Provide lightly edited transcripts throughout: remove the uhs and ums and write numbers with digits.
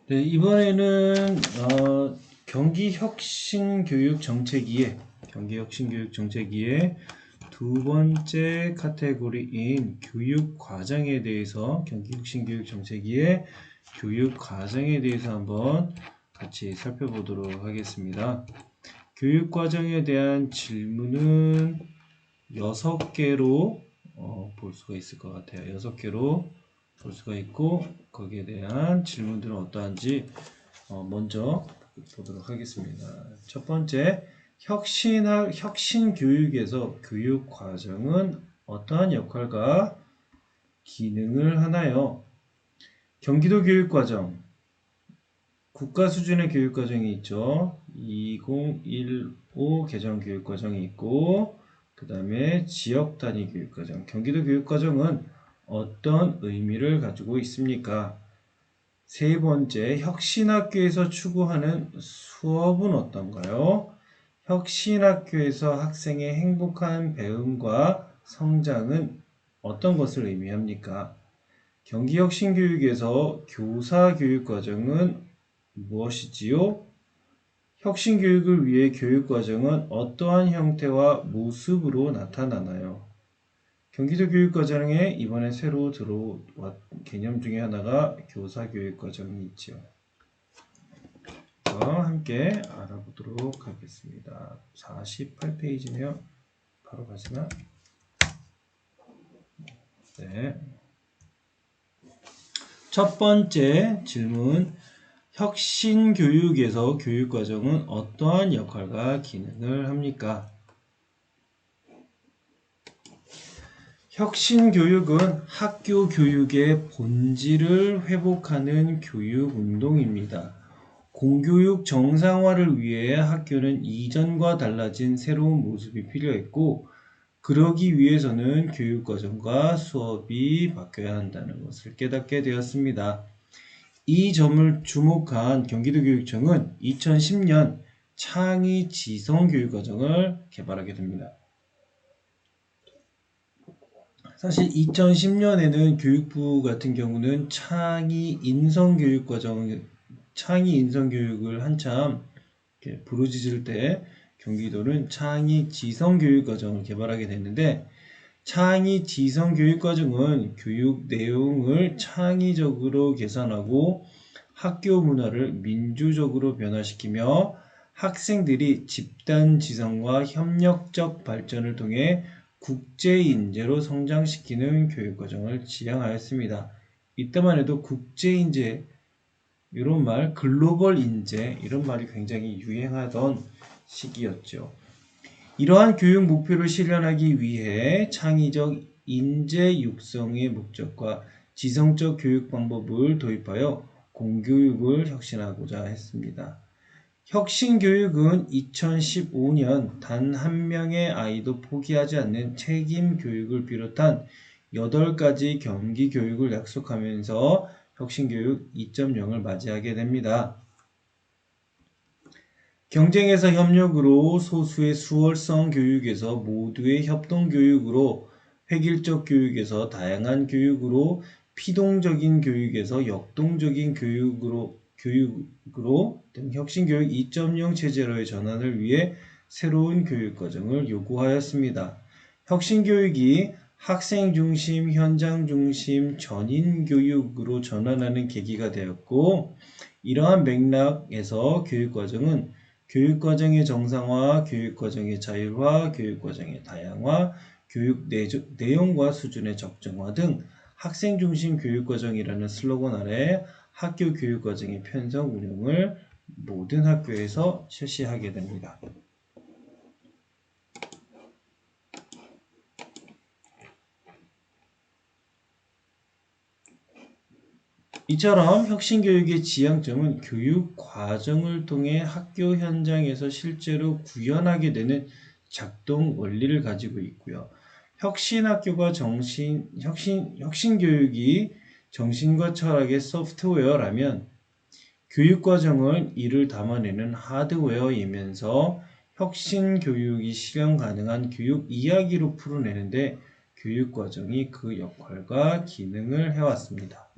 네, 이번에는 경기혁신교육정책위의 두 번째 카테고리인 교육과정에 대해서 경기혁신교육정책위의 교육과정에 대해서 한번 같이 살펴보도록 하겠습니다. 교육과정에 대한 질문은 6개로 볼 수가 있을 것 같아요. 6개로 볼 수가 있고 거기에 대한 질문들은 어떠한지 먼저 보도록 하겠습니다. 첫 번째, 혁신교육에서 교육과정은 어떠한 역할과 기능을 하나요? 경기도 교육과정, 국가 수준의 교육과정이 있죠. 2015 개정 교육과정이 있고 그 다음에 지역 단위 교육과정, 경기도 교육과정은 어떤 의미를 가지고 있습니까? 세 번째, 혁신학교에서 추구하는 수업은 어떤가요? 혁신학교에서 학생의 행복한 배움과 성장은 어떤 것을 의미합니까? 경기혁신교육에서 교사교육과정은 무엇이지요? 혁신교육을 위해 교육과정은 어떠한 형태와 모습으로 나타나나요? 경기도 교육과정에 이번에 새로 들어온 개념 중에 하나가 교사교육과정이 있죠. 함께 알아보도록 하겠습니다. 48페이지네요. 바로 가시나? 네. 첫 번째 질문. 혁신교육에서 교육과정은 어떠한 역할과 기능을 합니까? 혁신교육은 학교 교육의 본질을 회복하는 교육운동입니다. 공교육 정상화를 위해 학교는 이전과 달라진 새로운 모습이 필요했고, 그러기 위해서는 교육과정과 수업이 바뀌어야 한다는 것을 깨닫게 되었습니다. 이 점을 주목한 경기도교육청은 2010년 창의 지성교육과정을 개발하게 됩니다. 사실 2010년에는 교육부 같은 경우는 창의 인성교육을 한참 부르짖을 때 경기도는 창의 지성교육과정을 개발하게 됐는데, 창의 지성교육과정은 교육 내용을 창의적으로 개선하고 학교 문화를 민주적으로 변화시키며 학생들이 집단 지성과 협력적 발전을 통해 국제인재로 성장시키는 교육과정을 지향하였습니다. 이때만 해도 국제인재, 이런 말, 글로벌 인재, 이런 말이 굉장히 유행하던 시기였죠. 이러한 교육 목표를 실현하기 위해 창의적 인재 육성의 목적과 지성적 교육 방법을 도입하여 공교육을 혁신하고자 했습니다. 혁신교육은 2015년 단 한 명의 아이도 포기하지 않는 책임 교육을 비롯한 8가지 경기 교육을 약속하면서 혁신교육 2.0을 맞이하게 됩니다. 경쟁에서 협력으로, 소수의 수월성 교육에서 모두의 협동 교육으로, 획일적 교육에서 다양한 교육으로, 피동적인 교육에서 역동적인 교육으로 등 혁신교육 2.0 체제로의 전환을 위해 새로운 교육과정을 요구하였습니다. 혁신교육이 학생 중심, 현장 중심, 전인 교육으로 전환하는 계기가 되었고, 이러한 맥락에서 교육과정은 교육과정의 정상화, 교육과정의 자율화, 교육과정의 다양화, 교육 내용과 수준의 적정화 등 학생 중심 교육과정이라는 슬로건 아래 학교 교육과정의 편성 운영을 모든 학교에서 실시하게 됩니다. 이처럼 혁신교육의 지향점은 교육과정을 통해 학교 현장에서 실제로 구현하게 되는 작동 원리를 가지고 있고요. 혁신교육이 정신과 철학의 소프트웨어라면 교육과정은 이를 담아내는 하드웨어이면서 혁신교육이 실현 가능한 교육 이야기로 풀어내는데 교육과정이 그 역할과 기능을 해왔습니다.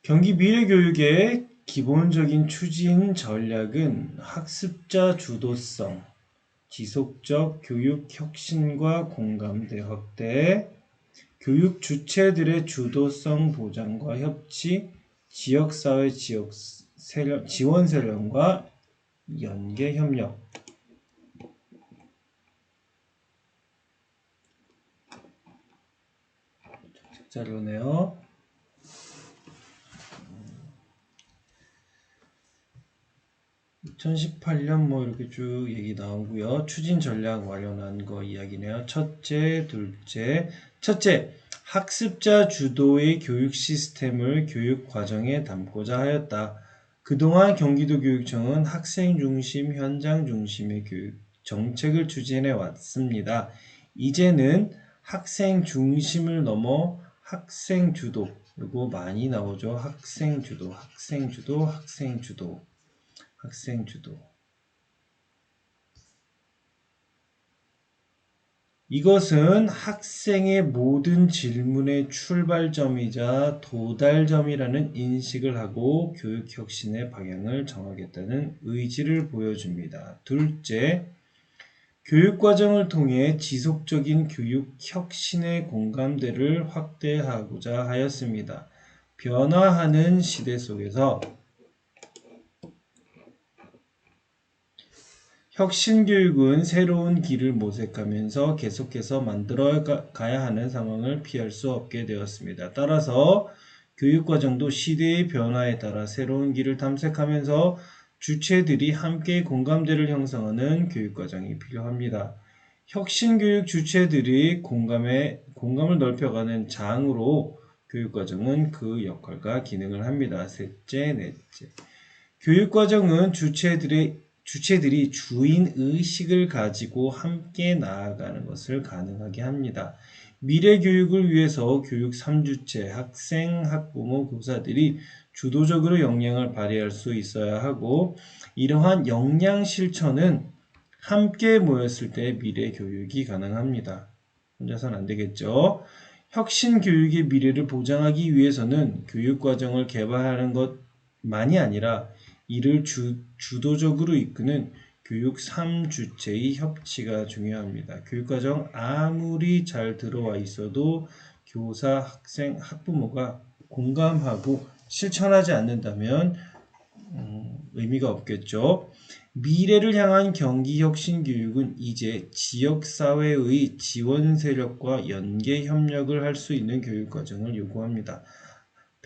경기 미래교육의 기본적인 추진 전략은 학습자 주도성, 지속적 교육 혁신과 공감대 확대, 교육 주체들의 주도성 보장과 협치, 지역사회 지원 세력과 연계 협력. 자료네요. 2018년 뭐 이렇게 쭉 얘기 나오고요. 추진 전략 마련한 거 이야기네요. 첫째, 둘째. 첫째, 학습자 주도의 교육 시스템을 교육 과정에 담고자 하였다. 그동안 경기도교육청은 학생 중심, 현장 중심의 교육 정책을 추진해 왔습니다. 이제는 학생 중심을 넘어 학생 주도, 그리고 많이 나오죠. 학생 주도, 학생 주도, 학생 주도. 학생 주도. 이것은 학생의 모든 질문의 출발점이자 도달점이라는 인식을 하고 교육혁신의 방향을 정하겠다는 의지를 보여줍니다. 둘째, 교육과정을 통해 지속적인 교육혁신의 공감대를 확대하고자 하였습니다. 변화하는 시대 속에서 혁신교육은 새로운 길을 모색하면서 계속해서 만들어 가야 하는 상황을 피할 수 없게 되었습니다. 따라서 교육과정도 시대의 변화에 따라 새로운 길을 탐색하면서 주체들이 함께 공감대를 형성하는 교육과정이 필요합니다. 혁신교육 주체들이 공감을 넓혀가는 장으로 교육과정은 그 역할과 기능을 합니다. 셋째, 넷째. 교육과정은 주체들이 주인 의식을 가지고 함께 나아가는 것을 가능하게 합니다. 미래 교육을 위해서 교육 3주체, 학생, 학부모, 교사들이 주도적으로 역량을 발휘할 수 있어야 하고, 이러한 역량 실천은 함께 모였을 때 미래 교육이 가능합니다. 혼자서는 안 되겠죠. 혁신 교육의 미래를 보장하기 위해서는 교육과정을 개발하는 것만이 아니라 이를 주도적으로 이끄는 교육 3주체의 협치가 중요합니다. 교육과정 아무리 잘 들어와 있어도 교사, 학생, 학부모가 공감하고 실천하지 않는다면 의미가 없겠죠. 미래를 향한 경기혁신교육은 이제 지역사회의 지원 세력과 연계 협력을 할 수 있는 교육과정을 요구합니다.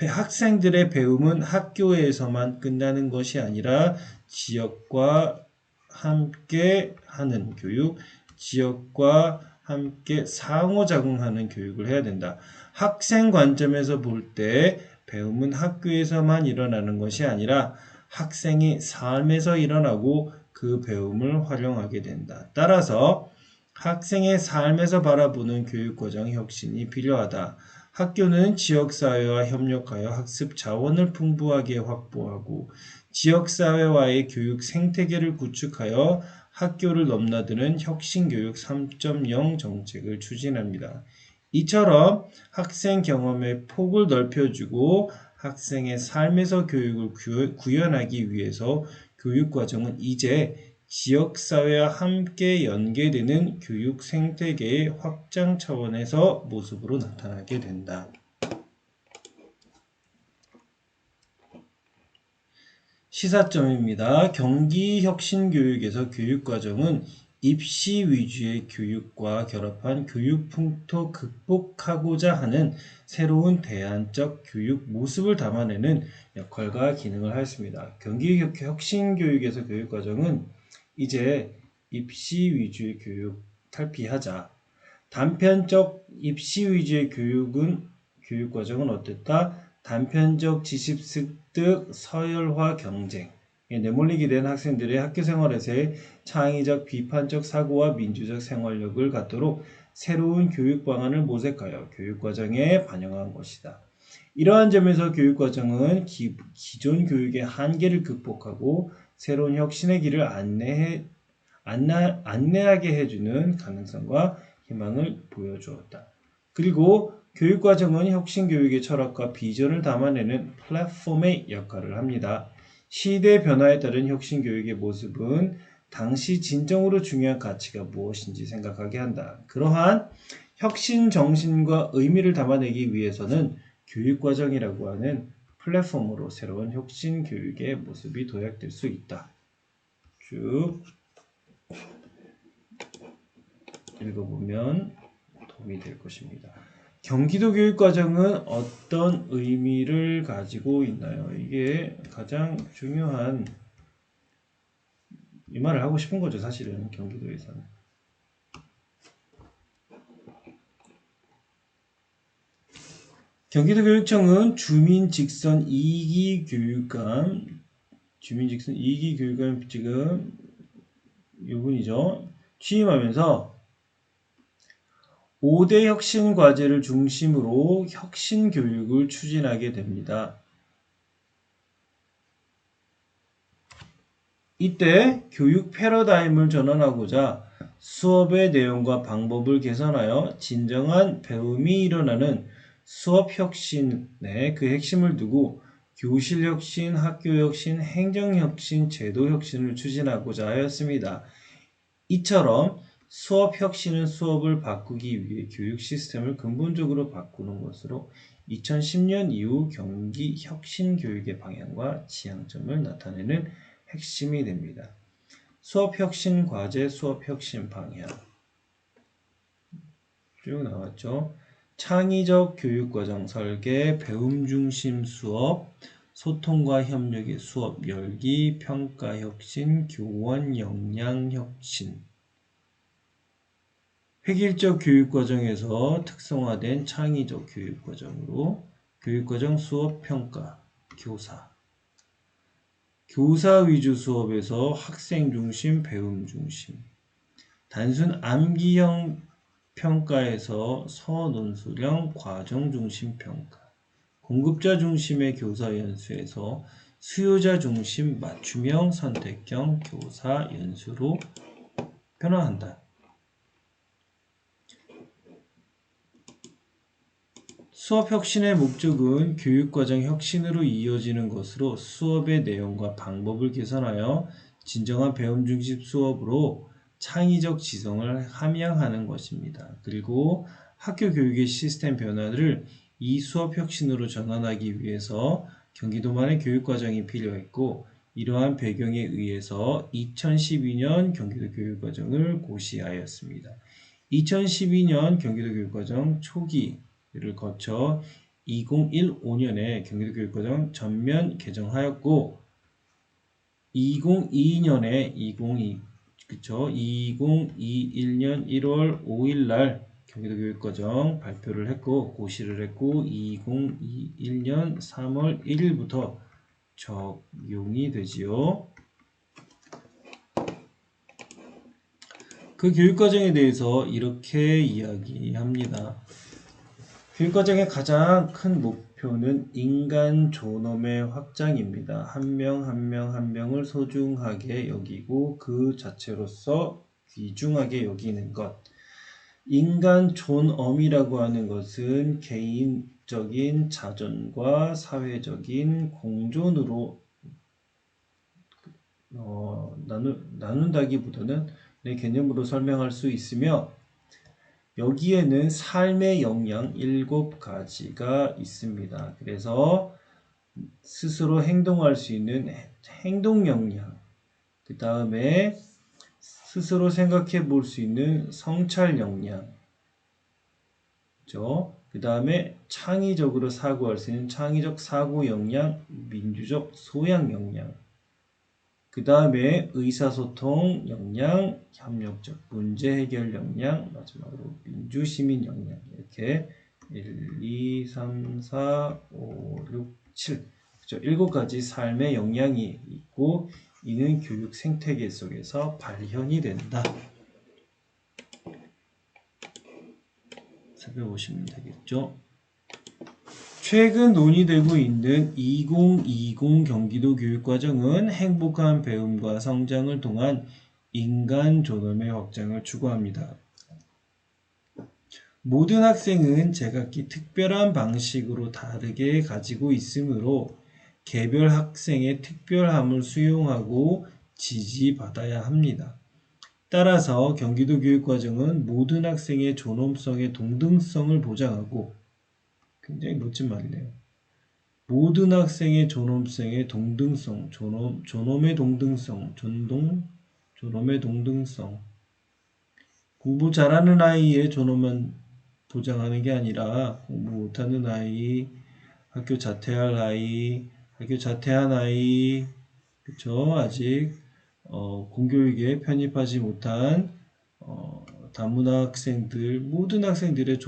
학생들의 배움은 학교에서만 끝나는 것이 아니라 지역과 함께 하는 교육, 지역과 함께 상호작용하는 교육을 해야 된다. 학생 관점에서 볼 때 배움은 학교에서만 일어나는 것이 아니라 학생이 삶에서 일어나고 그 배움을 활용하게 된다. 따라서 학생의 삶에서 바라보는 교육과정 혁신이 필요하다. 학교는 지역사회와 협력하여 학습 자원을 풍부하게 확보하고 지역사회와의 교육 생태계를 구축하여 학교를 넘나드는 혁신교육 3.0 정책을 추진합니다. 이처럼 학생 경험의 폭을 넓혀주고 학생의 삶에서 교육을 구현하기 위해서 교육과정은 이제 지역사회와 함께 연계되는 교육 생태계의 확장 차원에서 모습으로 나타나게 된다. 시사점입니다. 경기혁신교육에서 교육과정은 입시 위주의 교육과 결합한 교육 풍토 극복하고자 하는 새로운 대안적 교육 모습을 담아내는 역할과 기능을 하였습니다. 경기혁신교육에서 교육과정은 이제 입시 위주의 교육 탈피하자. 단편적 입시 위주의 교육과정은 어땠다? 단편적 지식 습득, 서열화 경쟁. 내몰리게 된 학생들의 학교 생활에서의 창의적 비판적 사고와 민주적 생활력을 갖도록 새로운 교육 방안을 모색하여 교육과정에 반영한 것이다. 이러한 점에서 교육과정은 기존 교육의 한계를 극복하고 새로운 혁신의 길을 안내하게 해주는 가능성과 희망을 보여주었다. 그리고 교육과정은 혁신교육의 철학과 비전을 담아내는 플랫폼의 역할을 합니다. 시대 변화에 따른 혁신교육의 모습은 당시 진정으로 중요한 가치가 무엇인지 생각하게 한다. 그러한 혁신 정신과 의미를 담아내기 위해서는 교육과정이라고 하는 플랫폼으로 새로운 혁신 교육의 모습이 도약될 수 있다. 쭉 읽어보면 도움이 될 것입니다. 경기도 교육과정은 어떤 의미를 가지고 있나요? 이게 가장 중요한 이 말을 하고 싶은 거죠. 사실은 경기도에서는. 경기도교육청은 주민직선 2기 교육감 지금 이분이죠. 취임하면서 5대 혁신 과제를 중심으로 혁신 교육을 추진하게 됩니다. 이때 교육 패러다임을 전환하고자 수업의 내용과 방법을 개선하여 진정한 배움이 일어나는 수업 혁신에 그 핵심을 두고 교실 혁신, 학교 혁신, 행정 혁신, 제도 혁신을 추진하고자 하였습니다. 이처럼 수업 혁신은 수업을 바꾸기 위해 교육 시스템을 근본적으로 바꾸는 것으로 2010년 이후 경기 혁신 교육의 방향과 지향점을 나타내는 핵심이 됩니다. 수업 혁신 과제, 수업 혁신 방향 쭉 나왔죠. 창의적 교육과정 설계, 배움 중심 수업, 소통과 협력의 수업 열기, 평가 혁신, 교원 역량 혁신. 획일적 교육과정에서 특성화된 창의적 교육과정으로 교육과정 수업 평가, 교사. 교사 위주 수업에서 학생 중심, 배움 중심. 단순 암기형 평가에서 서논술형 과정 중심 평가. 공급자 중심의 교사 연수에서 수요자 중심 맞춤형 선택형 교사 연수로 변화한다. 수업 혁신의 목적은 교육과정 혁신으로 이어지는 것으로 수업의 내용과 방법을 개선하여 진정한 배움 중심 수업으로 창의적 지성을 함양하는 것입니다. 그리고 학교 교육의 시스템 변화를 이 수업 혁신으로 전환하기 위해서 경기도만의 교육과정이 필요했고 이러한 배경에 의해서 2012년 경기도 교육과정을 고시하였습니다. 2012년 경기도 교육과정 초기를 거쳐 2015년에 경기도 교육과정 전면 개정하였고 2022년에 2021년 1월 5일 날 경기도 교육과정 발표를 했고 고시를 했고 2021년 3월 1일부터 적용이 되지요. 그 교육과정에 대해서 이렇게 이야기합니다. 교육과정의 가장 큰 목표는 인간 존엄의 확장입니다. 한 명 한 명 한 명을 소중하게 여기고 그 자체로서 귀중하게 여기는 것. 인간 존엄이라고 하는 것은 개인적인 자존과 사회적인 공존으로 나눈다기보다는 내 개념으로 설명할 수 있으며 여기에는 삶의 역량 7가지가 있습니다. 그래서 스스로 행동할 수 있는 행동 역량, 그 다음에 스스로 생각해 볼 수 있는 성찰 역량, 그 다음에 창의적으로 사고할 수 있는 창의적 사고 역량, 민주적 소양 역량, 그 다음에 의사소통 역량, 협력적 문제 해결 역량, 마지막으로 민주시민 역량. 이렇게 1, 2, 3, 4, 5, 6, 7 그렇죠? 7가지 삶의 역량이 있고 이는 교육 생태계 속에서 발현이 된다. 살펴보시면 되겠죠. 최근 논의되고 있는 2020 경기도 교육과정은 행복한 배움과 성장을 통한 인간 존엄의 확장을 추구합니다. 모든 학생은 제각기 특별한 방식으로 다르게 가지고 있으므로 개별 학생의 특별함을 수용하고 지지받아야 합니다. 따라서 경기도 교육과정은 모든 학생의 존엄성의 동등성을 보장하고 굉장히 멋진 말이네요. 모든 학생의 존엄성의 동등성, 존엄의 동등성, 존엄의 동등성. 공부 잘하는 아이의 존엄만 보장하는 게 아니라 공부 못하는 아이, 학교 자퇴할 아이, 학교 자퇴한 아이, 그쵸? 아직 공교육에 편입하지 못한 다문화 학생들, 모든 학생들의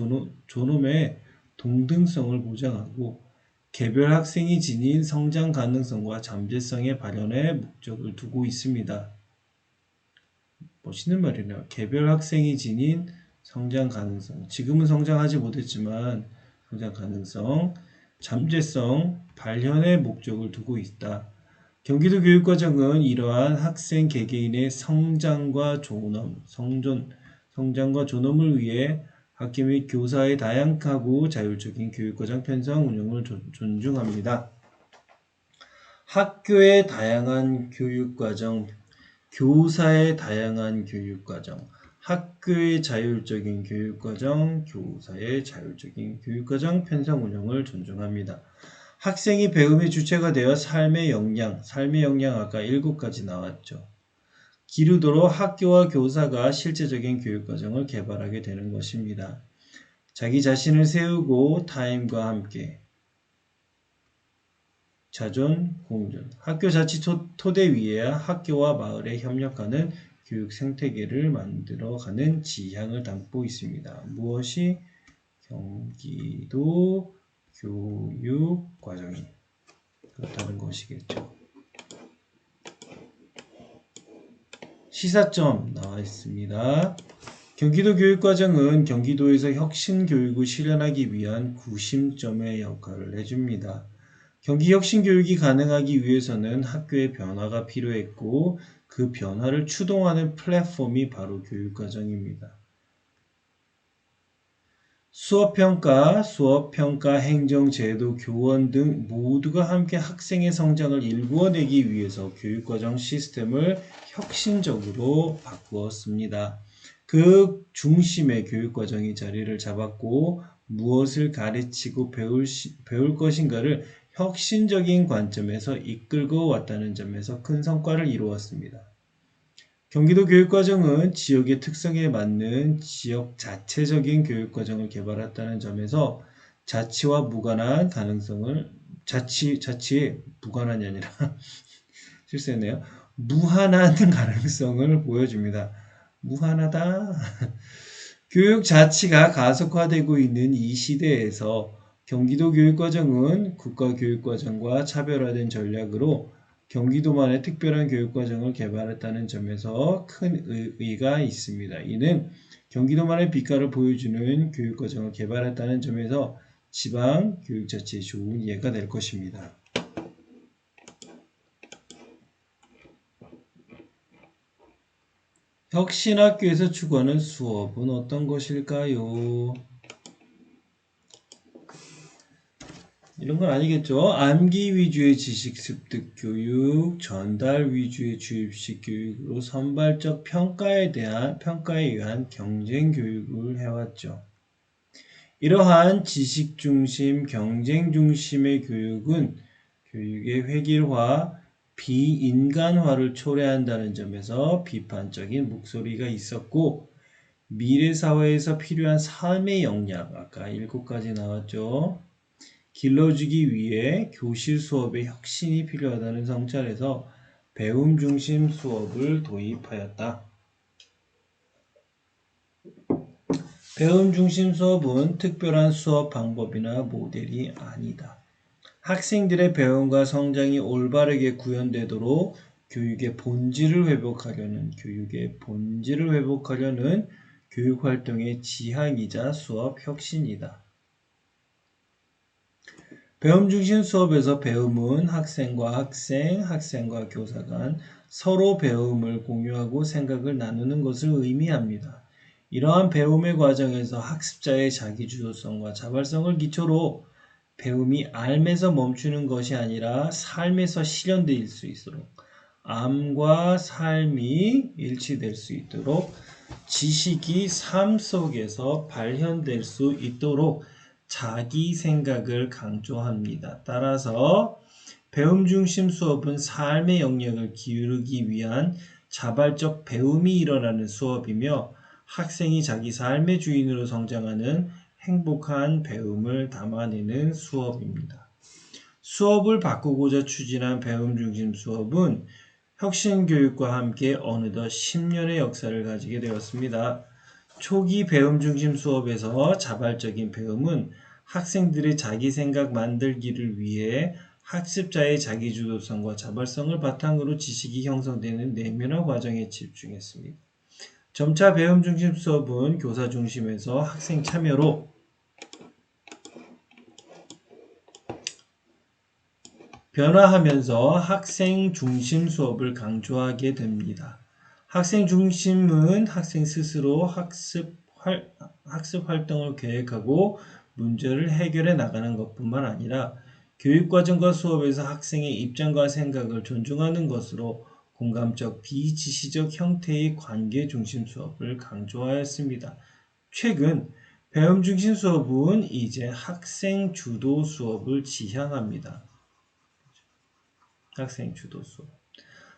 존엄의 동등성을 보장하고 개별 학생이 지닌 성장 가능성과 잠재성의 발현에 목적을 두고 있습니다. 멋있는 말이네요. 개별 학생이 지닌 성장 가능성. 지금은 성장하지 못했지만 성장 가능성, 잠재성, 발현의 목적을 두고 있다. 경기도 교육과정은 이러한 학생 개개인의 성장과 존엄을 위해 학교 및 교사의 다양하고 자율적인 교육과정 편성 운영을 존중합니다. 학교의 다양한 교육과정, 교사의 다양한 교육과정, 학교의 자율적인 교육과정, 교사의 자율적인 교육과정 편성 운영을 존중합니다. 학생이 배움의 주체가 되어 삶의 역량 아까 7가지 나왔죠. 기르도록 학교와 교사가 실제적인 교육과정을 개발하게 되는 것입니다. 자기 자신을 세우고 타인과 함께 자존, 공존. 학교 자치 토대 위에 학교와 마을에 협력하는 교육 생태계를 만들어가는 지향을 담고 있습니다. 무엇이 경기도 교육과정이 그렇다는 것이겠죠. 시사점 나와 있습니다. 경기도 교육과정은 경기도에서 혁신교육을 실현하기 위한 구심점의 역할을 해줍니다. 경기 혁신교육이 가능하기 위해서는 학교의 변화가 필요했고 그 변화를 추동하는 플랫폼이 바로 교육과정입니다. 수업평가, 행정제도, 교원 등 모두가 함께 학생의 성장을 일구어내기 위해서 교육과정 시스템을 혁신적으로 바꾸었습니다. 그 중심에 교육과정이 자리를 잡았고 무엇을 가르치고 배울 것인가를 혁신적인 관점에서 이끌고 왔다는 점에서 큰 성과를 이루었습니다. 경기도 교육과정은 지역의 특성에 맞는 지역 자체적인 교육과정을 개발했다는 점에서 자치와 무관한 가능성을 자치에 무관한이 아니라 실수했네요. 무한한 가능성을 보여줍니다. 무한하다. 교육 자치가 가속화되고 있는 이 시대에서 경기도 교육과정은 국가교육과정과 차별화된 전략으로 경기도만의 특별한 교육과정을 개발했다는 점에서 큰 의의가 있습니다. 이는 경기도만의 빛깔을 보여주는 교육과정을 개발했다는 점에서 지방 교육자치의 좋은 예가 될 것입니다. 혁신학교에서 추구하는 수업은 어떤 것일까요? 이런 건 아니겠죠. 암기 위주의 지식 습득 교육, 전달 위주의 주입식 교육으로 선발적 평가에 의한 경쟁 교육을 해왔죠. 이러한 지식 중심, 경쟁 중심의 교육은 교육의 획일화, 비인간화를 초래한다는 점에서 비판적인 목소리가 있었고, 미래 사회에서 필요한 삶의 역량, 아까 7가지 나왔죠. 길러주기 위해 교실 수업의 혁신이 필요하다는 성찰에서 배움 중심 수업을 도입하였다. 배움 중심 수업은 특별한 수업 방법이나 모델이 아니다. 학생들의 배움과 성장이 올바르게 구현되도록 교육의 본질을 회복하려는 교육활동의 지향이자 수업 혁신이다. 배움 중심 수업에서 배움은 학생과 교사 간 서로 배움을 공유하고 생각을 나누는 것을 의미합니다. 이러한 배움의 과정에서 학습자의 자기주도성과 자발성을 기초로 배움이 삶에서 멈추는 것이 아니라 삶에서 실현될 수 있도록 암과 삶이 일치될 수 있도록 지식이 삶 속에서 발현될 수 있도록 자기 생각을 강조합니다. 따라서 배움 중심 수업은 삶의 영역을 기울이기 위한 자발적 배움이 일어나는 수업이며 학생이 자기 삶의 주인으로 성장하는 행복한 배움을 담아내는 수업입니다. 수업을 바꾸고자 추진한 배움 중심 수업은 혁신교육과 함께 어느덧 10년의 역사를 가지게 되었습니다. 초기 배움 중심 수업에서 자발적인 배움은 학생들의 자기 생각 만들기를 위해 학습자의 자기주도성과 자발성을 바탕으로 지식이 형성되는 내면화 과정에 집중했습니다. 점차 배움 중심 수업은 교사 중심에서 학생 참여로 변화하면서 학생 중심 수업을 강조하게 됩니다. 학생 중심은 학생 스스로 학습 활동을 계획하고 문제를 해결해 나가는 것뿐만 아니라 교육과정과 수업에서 학생의 입장과 생각을 존중하는 것으로 공감적 비지시적 형태의 관계 중심 수업을 강조하였습니다. 최근 배움 중심 수업은 이제 학생 주도 수업을 지향합니다. 학생 주도 수업.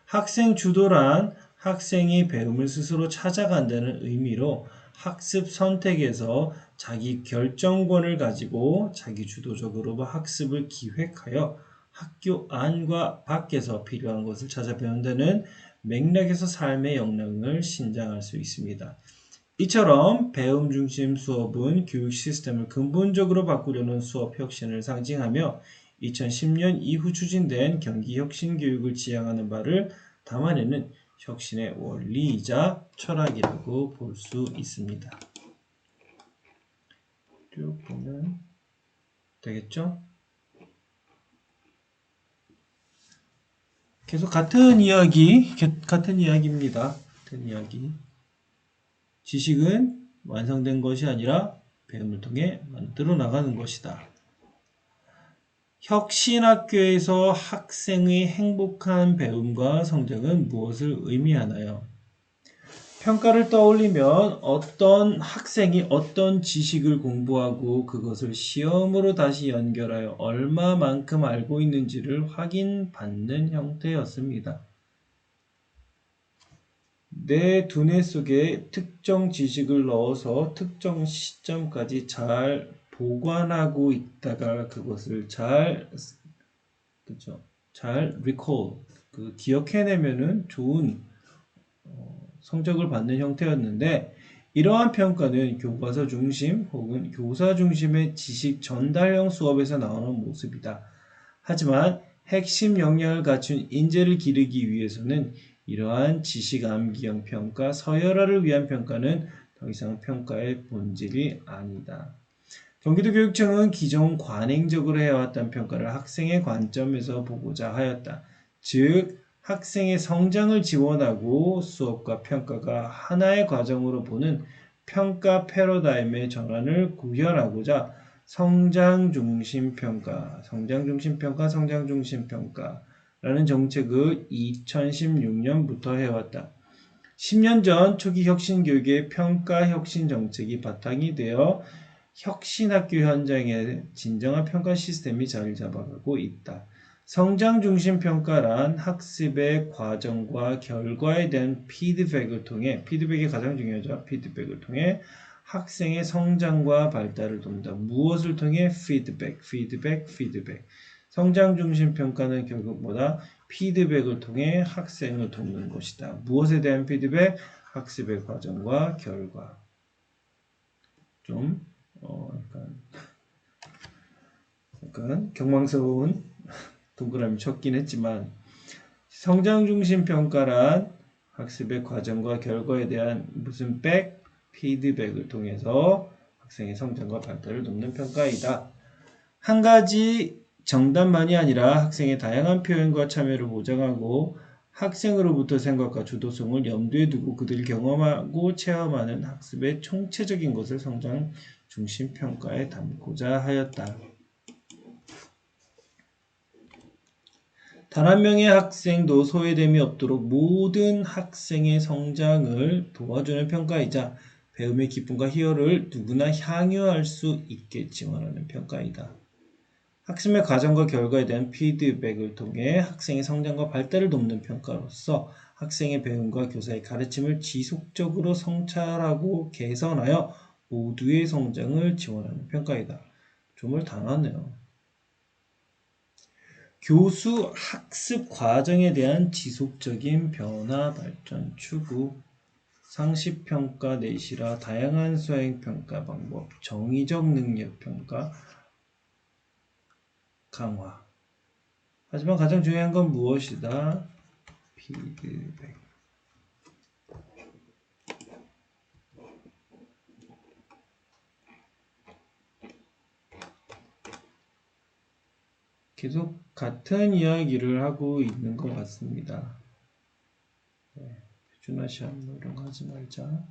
학생 주도란 학생이 배움을 스스로 찾아간다는 의미로 학습 선택에서 자기 결정권을 가지고 자기 주도적으로 학습을 기획하여 학교 안과 밖에서 필요한 것을 찾아 배운다는 맥락에서 삶의 역량을 신장할 수 있습니다. 이처럼 배움 중심 수업은 교육 시스템을 근본적으로 바꾸려는 수업 혁신을 상징하며 2010년 이후 추진된 경기 혁신 교육을 지향하는 바를 담아내는 혁신의 원리이자 철학이라고 볼 수 있습니다. 쭉 보면 되겠죠? 계속 같은 이야기입니다. 같은 이야기. 지식은 완성된 것이 아니라 배움을 통해 만들어 나가는 것이다. 혁신학교에서 학생의 행복한 배움과 성장은 무엇을 의미하나요? 평가를 떠올리면 어떤 학생이 어떤 지식을 공부하고 그것을 시험으로 다시 연결하여 얼마만큼 알고 있는지를 확인받는 형태였습니다. 내 두뇌 속에 특정 지식을 넣어서 특정 시점까지 잘 보관하고 있다가 그것을 잘 recall, 기억해내면은 좋은 성적을 받는 형태였는데 이러한 평가는 교과서 중심 혹은 교사 중심의 지식 전달형 수업에서 나오는 모습이다. 하지만 핵심 역량을 갖춘 인재를 기르기 위해서는 이러한 지식 암기형 평가, 서열화를 위한 평가는 더 이상 평가의 본질이 아니다. 경기도교육청은 기존 관행적으로 해왔던 평가를 학생의 관점에서 보고자 하였다. 즉 학생의 성장을 지원하고 수업과 평가가 하나의 과정으로 보는 평가 패러다임의 전환을 구현하고자 성장중심평가 라는 정책을 2016년부터 해왔다. 10년 전 초기 혁신교육의 평가혁신 정책이 바탕이 되어 혁신학교 현장에 진정한 평가 시스템이 자리 잡아가고 있다. 성장중심 평가란 학습의 과정과 결과에 대한 피드백을 통해, 피드백이 가장 중요하죠. 피드백을 통해 학생의 성장과 발달을 돕는다. 무엇을 통해? 피드백. 성장중심 평가는 결국 뭐다? 피드백을 통해 학생을 돕는 것이다. 무엇에 대한 피드백? 학습의 과정과 결과. 좀 약간 경망스러운 동그라미 쳤긴 했지만 성장중심 평가란 학습의 과정과 결과에 대한 무슨 피드백을 통해서 학생의 성장과 발달을 돕는 평가이다. 한 가지 정답만이 아니라 학생의 다양한 표현과 참여를 보장하고 학생으로부터 생각과 주도성을 염두에 두고 그들이 경험하고 체험하는 학습의 총체적인 것을 성장 중심 평가에 담고자 하였다. 단 한 명의 학생도 소외됨이 없도록 모든 학생의 성장을 도와주는 평가이자 배움의 기쁨과 희열을 누구나 향유할 수 있게 지원하는 평가이다. 학습의 과정과 결과에 대한 피드백을 통해 학생의 성장과 발달을 돕는 평가로서 학생의 배움과 교사의 가르침을 지속적으로 성찰하고 개선하여 모두의 성장을 지원하는 평가이다. 좀을 다 나왔네요. 교수 학습 과정에 대한 지속적인 변화 발전 추구, 상시평가 내시라 다양한 수행평가 방법, 정의적 능력평가 강화. 하지만 가장 중요한 건 무엇이다? 피드백. 계속 같은 이야기를 하고 있는 것 같습니다. 네, 표준화 시험 이런 거 하지 말자.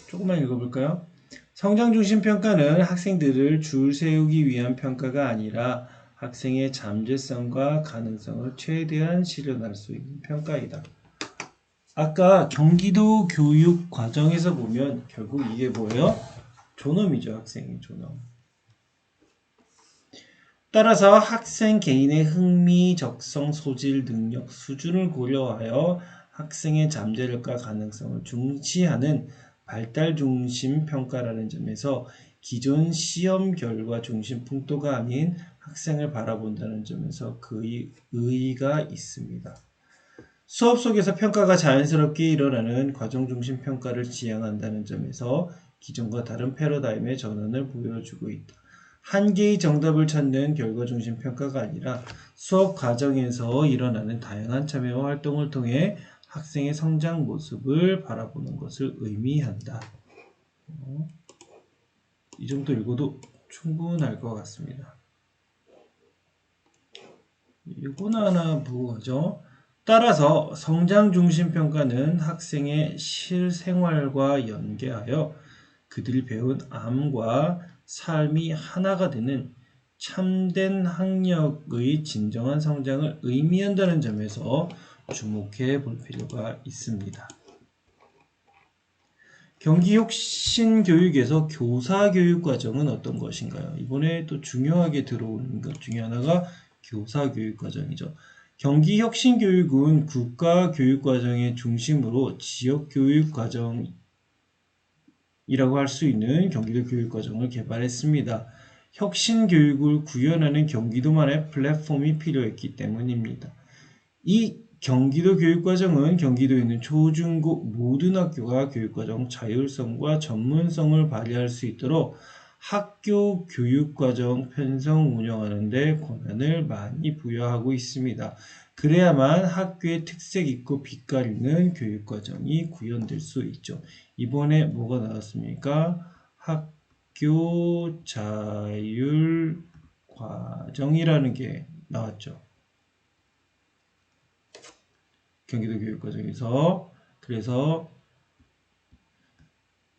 조금만 읽어볼까요? 성장 중심 평가는 학생들을 줄 세우기 위한 평가가 아니라 학생의 잠재성과 가능성을 최대한 실현할 수 있는 평가이다. 아까 경기도 교육 과정에서 보면 결국 이게 뭐예요? 존엄이죠. 학생의 존엄. 따라서 학생 개인의 흥미, 적성, 소질, 능력, 수준을 고려하여 학생의 잠재력과 가능성을 중시하는 발달 중심 평가라는 점에서 기존 시험 결과 중심 풍토가 아닌 학생을 바라본다는 점에서 그의 의의가 있습니다. 수업 속에서 평가가 자연스럽게 일어나는 과정 중심 평가를 지향한다는 점에서 기존과 다른 패러다임의 전환을 보여주고 있다. 한 개의 정답을 찾는 결과 중심 평가가 아니라 수업 과정에서 일어나는 다양한 참여와 활동을 통해 학생의 성장 모습을 바라보는 것을 의미한다. 이 정도 읽어도 충분할 것 같습니다. 이건 하나 보죠. 따라서 성장 중심 평가는 학생의 실생활과 연계하여 그들이 배운 암과 삶이 하나가 되는 참된 학력의 진정한 성장을 의미한다는 점에서 주목해 볼 필요가 있습니다. 경기혁신교육에서 교사교육 과정은 어떤 것인가요? 이번에 또 중요하게 들어오는 것 중에 하나가 교사교육 과정이죠. 경기혁신교육은 국가교육과정의 중심으로 지역교육과정이라고 할 수 있는 경기도 교육과정을 개발했습니다. 혁신교육을 구현하는 경기도만의 플랫폼이 필요했기 때문입니다. 이 경기도 교육과정은 경기도에 있는 초중고 모든 학교가 교육과정 자율성과 전문성을 발휘할 수 있도록 학교 교육과정 편성 운영하는 데 권한을 많이 부여하고 있습니다. 그래야만 학교의 특색 있고 빛깔 있는 교육과정이 구현될 수 있죠. 이번에 뭐가 나왔습니까? 학교 자율과정이라는 게 나왔죠. 경기도 교육과정에서. 그래서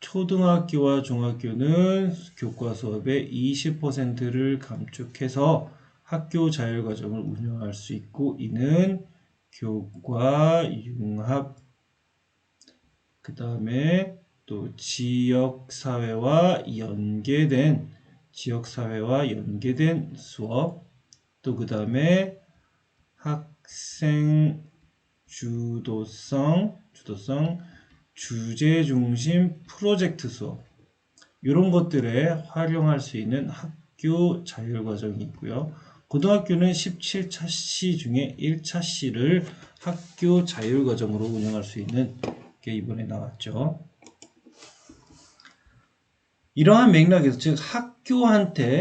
초등학교와 중학교는 교과 수업의 20%를 감축해서 학교 자율과정을 운영할 수 있고, 이는 교과 융합, 그 다음에 또 지역사회와 연계된 수업, 또 그 다음에 학생 주도성, 주제 중심 프로젝트 수업, 이런 것들에 활용할 수 있는 학교 자율과정이 있고요. 고등학교는 17차시 중에 1차시를 학교 자율과정으로 운영할 수 있는 게 이번에 나왔죠. 이러한 맥락에서, 즉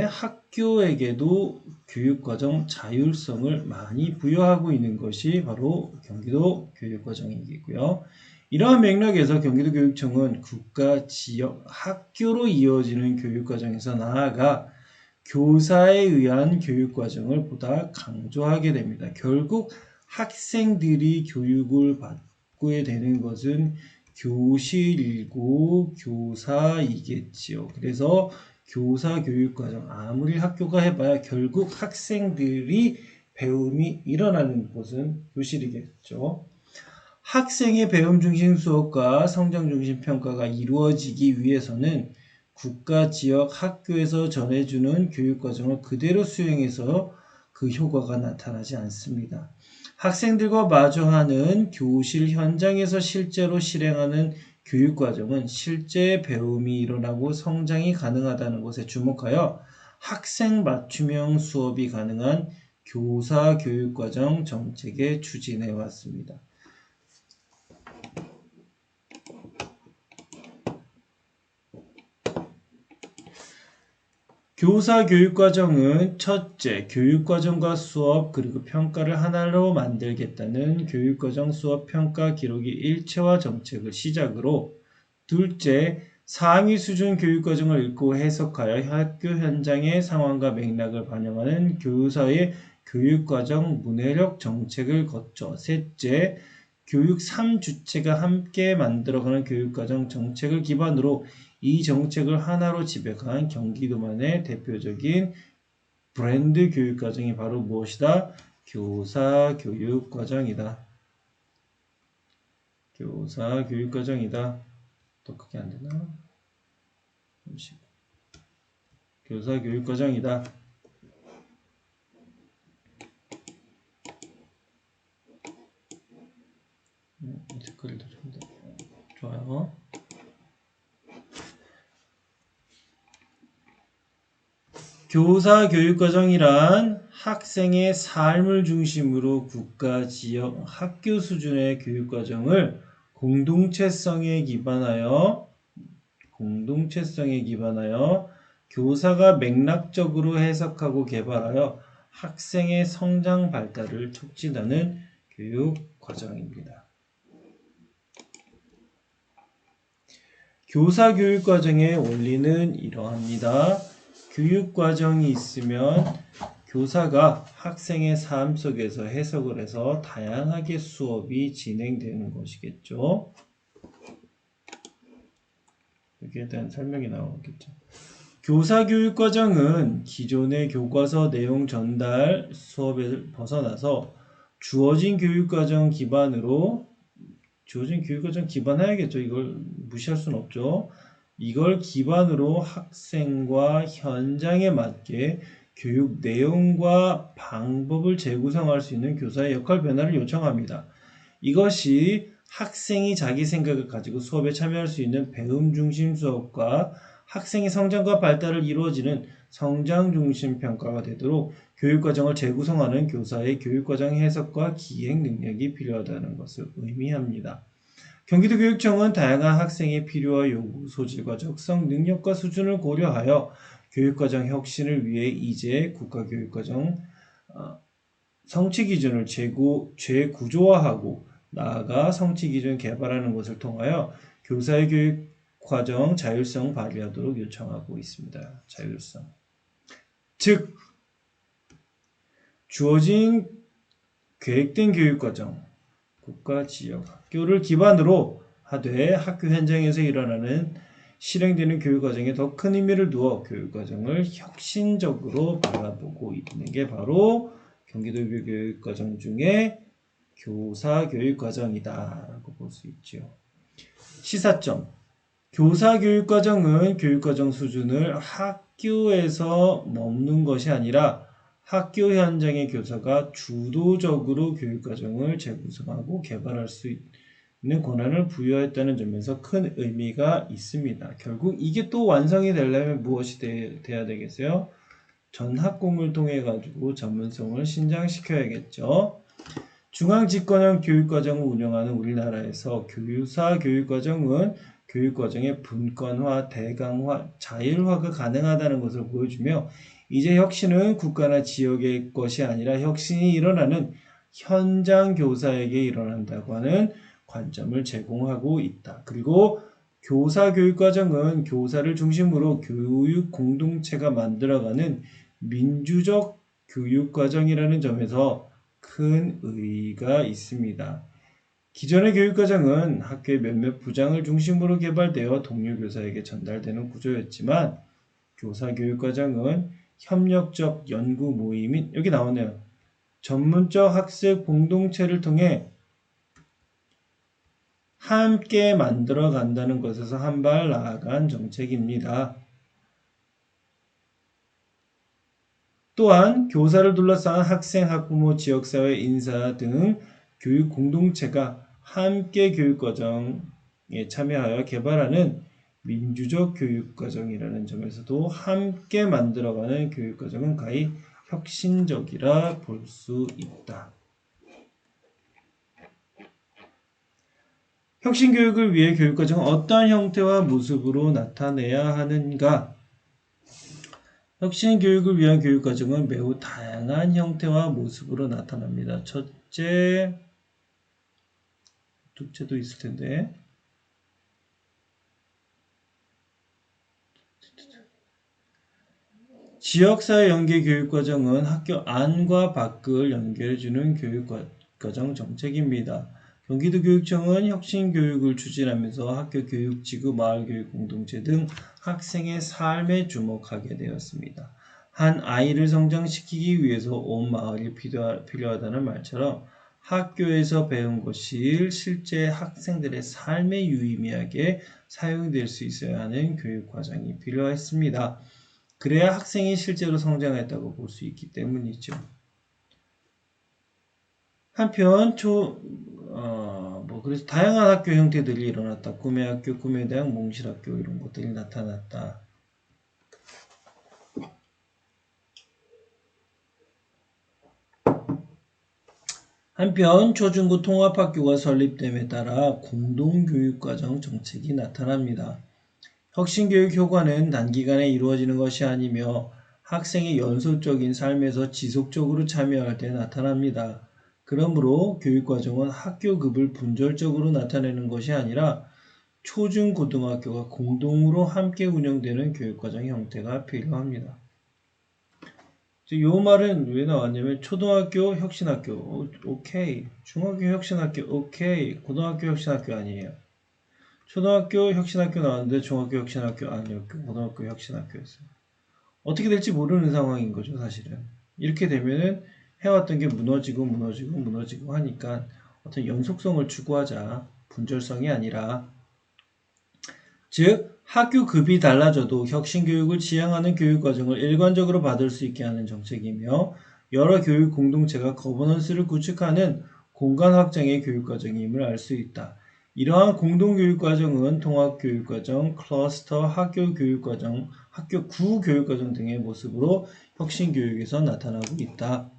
학교에게도 교육과정 자율성을 많이 부여하고 있는 것이 바로 경기도 교육과정이겠고요. 이러한 맥락에서 경기도 교육청은 국가, 지역, 학교로 이어지는 교육과정에서 나아가 교사에 의한 교육과정을 보다 강조하게 됩니다. 결국 학생들이 교육을 받게 되는 것은 교실이고 교사이겠지요. 그래서 교사 교육과정, 아무리 학교가 해봐야 결국 학생들이 배움이 일어나는 곳은 교실이겠죠. 학생의 배움 중심 수업과 성장 중심 평가가 이루어지기 위해서는 국가, 지역, 학교에서 전해주는 교육과정을 그대로 수행해서 그 효과가 나타나지 않습니다. 학생들과 마주하는 교실 현장에서 실제로 실행하는 교육과정은 실제 배움이 일어나고 성장이 가능하다는 것에 주목하여 학생 맞춤형 수업이 가능한 교사 교육과정 정책에 추진해 왔습니다. 교사 교육과정은 첫째, 교육과정과 수업 그리고 평가를 하나로 만들겠다는 교육과정 수업 평가 기록이 일체화 정책을 시작으로, 둘째, 상위 수준 교육과정을 읽고 해석하여 학교 현장의 상황과 맥락을 반영하는 교사의 교육과정 문해력 정책을 거쳐, 셋째, 교육 3주체가 함께 만들어가는 교육과정 정책을 기반으로 이 정책을 하나로 집약한 경기도만의 대표적인 브랜드 교육과정이 바로 무엇이다? 교사 교육과정이다. 교사 교육과정이다. 더 크게 안 되나? 교사 교육과정이다. 댓글도 좀 더 좋아요. 교사 교육과정이란 학생의 삶을 중심으로 국가, 지역, 학교 수준의 교육과정을 공동체성에 기반하여 교사가 맥락적으로 해석하고 개발하여 학생의 성장 발달을 촉진하는 교육과정입니다. 교사 교육과정의 원리는 이러합니다. 교육과정이 있으면 교사가 학생의 삶 속에서 해석을 해서 다양하게 수업이 진행되는 것이겠죠. 여기에 대한 설명이 나오겠죠. 교사 교육과정은 기존의 교과서 내용 전달 수업을 벗어나서 주어진 교육과정 기반하야겠죠. 이걸 무시할 수는 없죠. 이걸 기반으로 학생과 현장에 맞게 교육 내용과 방법을 재구성할 수 있는 교사의 역할 변화를 요청합니다. 이것이 학생이 자기 생각을 가지고 수업에 참여할 수 있는 배움 중심 수업과 학생의 성장과 발달을 이루어지는 성장 중심 평가가 되도록 교육과정을 재구성하는 교사의 교육과정 해석과 기획 능력이 필요하다는 것을 의미합니다. 경기도교육청은 다양한 학생의 필요와 요구, 소질과 적성, 능력과 수준을 고려하여 교육과정 혁신을 위해 이제 국가교육과정 성취기준을 재구조화하고 나아가 성취기준을 개발하는 것을 통하여 교사의 교육과정 자율성 발휘하도록 요청하고 있습니다. 자율성. 즉, 주어진 계획된 교육과정, 국가, 지역, 학교를 기반으로 하되 학교 현장에서 일어나는 실행되는 교육과정에 더 큰 의미를 두어 교육과정을 혁신적으로 바라보고 있는 게 바로 경기도 교육과정 중에 교사 교육과정이다 라고 볼 수 있죠. 시사점. 교사 교육과정은 교육과정 수준을 학교에서 머무는 것이 아니라 학교 현장의 교사가 주도적으로 교육과정을 재구성하고 개발할 수 있는 권한을 부여했다는 점에서 큰 의미가 있습니다. 결국 이게 또 완성이 되려면 무엇이 돼야 되겠어요? 전학공을 통해 가지고 전문성을 신장시켜야겠죠. 중앙집권형 교육과정을 운영하는 우리나라에서 교사 교육과정은 교육과정의 분권화, 대강화, 자율화가 가능하다는 것을 보여주며 이제 혁신은 국가나 지역의 것이 아니라 혁신이 일어나는 현장 교사에게 일어난다고 하는 관점을 제공하고 있다. 그리고 교사 교육과정은 교사를 중심으로 교육 공동체가 만들어가는 민주적 교육과정이라는 점에서 큰 의의가 있습니다. 기존의 교육과정은 학교의 몇몇 부장을 중심으로 개발되어 동료 교사에게 전달되는 구조였지만 교사 교육과정은 협력적 연구 모임인 여기 나오네요. 전문적 학습 공동체를 통해 함께 만들어 간다는 것에서 한 발 나아간 정책입니다. 또한 교사를 둘러싼 학생, 학부모, 지역사회, 인사 등 교육 공동체가 함께 교육과정에 참여하여 개발하는 민주적 교육과정이라는 점에서도 함께 만들어가는 교육과정은 가히 혁신적이라 볼 수 있다. 혁신교육을 위해 교육과정은 어떠한 형태와 모습으로 나타내야 하는가? 혁신교육을 위한 교육과정은 매우 다양한 형태와 모습으로 나타납니다. 첫째, 둘째도 있을 텐데. 지역사회 연계 교육과정은 학교 안과 밖을 연결해주는 교육과정 정책입니다. 경기도교육청은 혁신교육을 추진하면서 학교 교육지구, 마을교육 공동체 등 학생의 삶에 주목하게 되었습니다. 한 아이를 성장시키기 위해서 온 마을이 필요하다는 말처럼 학교에서 배운 것이 실제 학생들의 삶에 유의미하게 사용될 수 있어야 하는 교육과정이 필요했습니다. 그래야 학생이 실제로 성장했다고 볼 수 있기 때문이죠. 한편 그래서 다양한 학교 형태들이 일어났다. 꿈의 학교, 꿈의 대학, 몽실학교 이런 것들이 나타났다. 한편 초중고 통합학교가 설립됨에 따라 공동교육과정 정책이 나타납니다. 혁신교육 효과는 단기간에 이루어지는 것이 아니며 학생의 연속적인 삶에서 지속적으로 참여할 때 나타납니다. 그러므로 교육과정은 학교급을 분절적으로 나타내는 것이 아니라 초중고등학교가 공동으로 함께 운영되는 교육과정 형태가 필요합니다. 이 말은 왜 나왔냐면 초등학교 혁신학교 오케이, 중학교 혁신학교 오케이, 고등학교 혁신학교 아니에요. 초등학교 혁신학교 나왔는데 중학교 혁신학교 아니었고 고등학교 혁신학교였어요. 어떻게 될지 모르는 상황인 거죠, 사실은. 이렇게 되면은 해왔던 게 무너지고 하니까 어떤 연속성을 추구하자. 분절성이 아니라. 즉, 학교 급이 달라져도 혁신교육을 지향하는 교육과정을 일관적으로 받을 수 있게 하는 정책이며 여러 교육 공동체가 거버넌스를 구축하는 공간 확장의 교육과정임을 알 수 있다. 이러한 공동교육과정은 통합교육과정, 클러스터, 학교교육과정, 학교구 교육과정 등의 모습으로 혁신교육에서 나타나고 있다.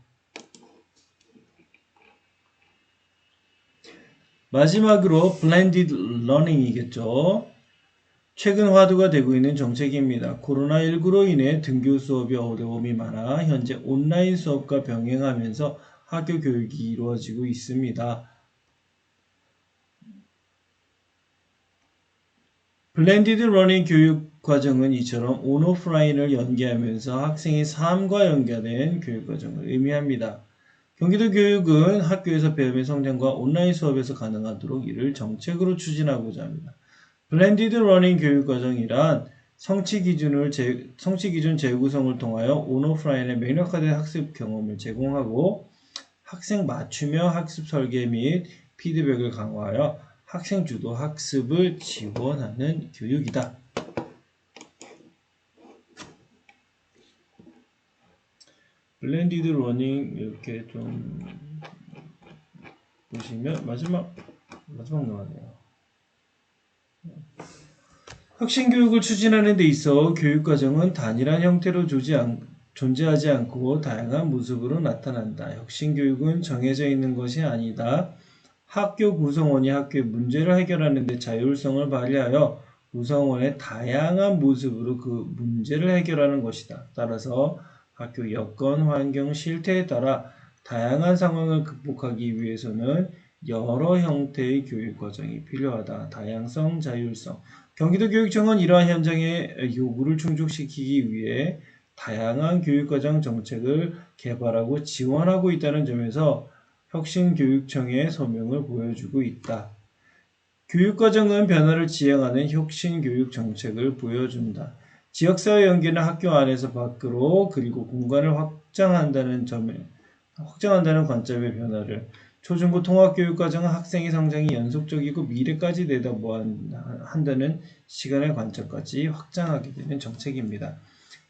마지막으로 블렌디드 러닝이겠죠. 최근 화두가 되고 있는 정책입니다. 코로나19로 인해 등교 수업이 어려움이 많아 현재 온라인 수업과 병행하면서 학교 교육이 이루어지고 있습니다. 블렌디드 러닝 교육 과정은 이처럼 온오프라인을 연계하면서 학생의 삶과 연결된 교육 과정을 의미합니다. 경기도 교육은 학교에서 배움의 성장과 온라인 수업에서 가능하도록 이를 정책으로 추진하고자 합니다. 블렌디드 러닝 교육 과정이란 성취 기준 재구성을 통하여 온오프라인의 명확화된 학습 경험을 제공하고 학생 맞춤형 학습 설계 및 피드백을 강화하여 학생 주도 학습을 지원하는 교육이다. 블렌디드 러닝 이렇게 좀 보시면 마지막 나왔네요. 혁신교육을 추진하는 데 있어 교육과정은 단일한 형태로 존재하지 않고 다양한 모습으로 나타난다. 혁신교육은 정해져 있는 것이 아니다. 학교 구성원이 학교의 문제를 해결하는 데 자율성을 발휘하여 구성원의 다양한 모습으로 그 문제를 해결하는 것이다. 따라서 학교 여건, 환경, 실태에 따라 다양한 상황을 극복하기 위해서는 여러 형태의 교육 과정이 필요하다. 다양성, 자율성. 경기도교육청은 이러한 현장의 요구를 충족시키기 위해 다양한 교육과정 정책을 개발하고 지원하고 있다는 점에서 혁신교육청의 소명을 보여주고 있다. 교육과정은 변화를 지향하는 혁신교육 정책을 보여준다. 지역사회 연계는 학교 안에서 밖으로 그리고 공간을 확장한다는 관점의 변화를 초중고 통합교육과정은 학생의 성장이 연속적이고 미래까지 내다보한다는 시간의 관점까지 확장하게 되는 정책입니다.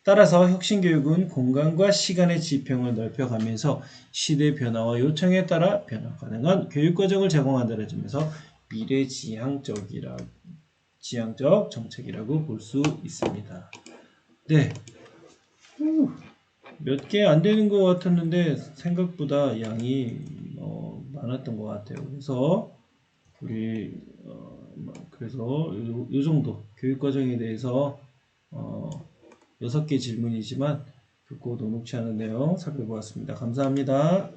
따라서 혁신교육은 공간과 시간의 지평을 넓혀가면서 시대 변화와 요청에 따라 변화 가능한 교육과정을 제공한다는 점에서 미래지향적 정책이라고 볼 수 있습니다. 네, 몇 개 안 되는 것 같았는데 생각보다 양이 많았던 것 같아요. 그래서 우리 그래서 요 정도 교육과정에 대해서 6개 질문이지만 듣고 녹록치 않은 내용 살펴보았습니다. 감사합니다.